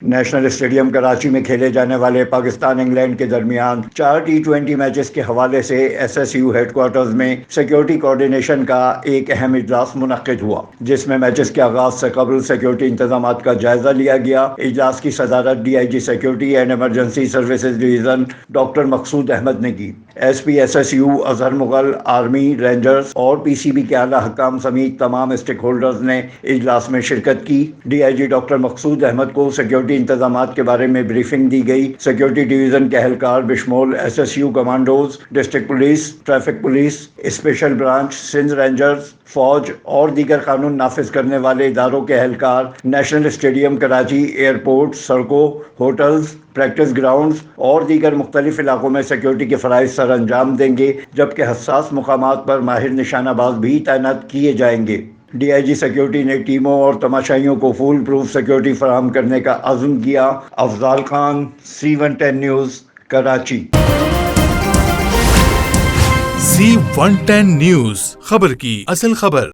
National stadium Karachi میں کھیلے جانے والے پاکستان انگلینڈ کے درمیان 4 T20 میچز کے حوالے سے SSU ہیڈ کوارٹرز میں سیکیورٹی کوارڈینیشن کا ایک اہم اجلاس منعقد ہوا، جس میں میچز کے آغاز سے قبل سیکیورٹی انتظامات کا جائزہ لیا گیا۔ اجلاس کی صدارت DIG security and emergency services division doctor Maqsood Ahmed نے کی۔ SP SSU، Azhar Mughal, army, Rangers اور PCB کے اعلیٰ حکام سمیت تمام اسٹیک ہولڈرز نے اجلاس میں شرکت کی۔ DIG ڈاکٹر مقصود احمد کو سیکیورٹی انتظامات کے بارے میں بریفنگ دی گئی۔ سیکیورٹی ڈویژن کے اہلکار بشمول SSU commandos, district police, traffic police, special branch, Sindh rangers, فوج اور دیگر قانون نافذ کرنے والے اداروں کے اہلکار نیشنل اسٹیڈیم کراچی، ایئرپورٹ، سڑکوں، ہوٹلز، پریکٹس گراؤنڈز اور دیگر مختلف علاقوں میں سیکیورٹی کے فرائض سر انجام دیں گے، جبکہ حساس مقامات پر ماہر نشانہ باز بھی تعینات کیے جائیں گے۔ DIG سیکیورٹی نے ٹیموں اور تماشائیوں کو فول پروف سیکیورٹی فراہم کرنے کا عزم کیا۔ Afzal Khan, C110 news, Karachi. C110 news, خبر کی اصل خبر۔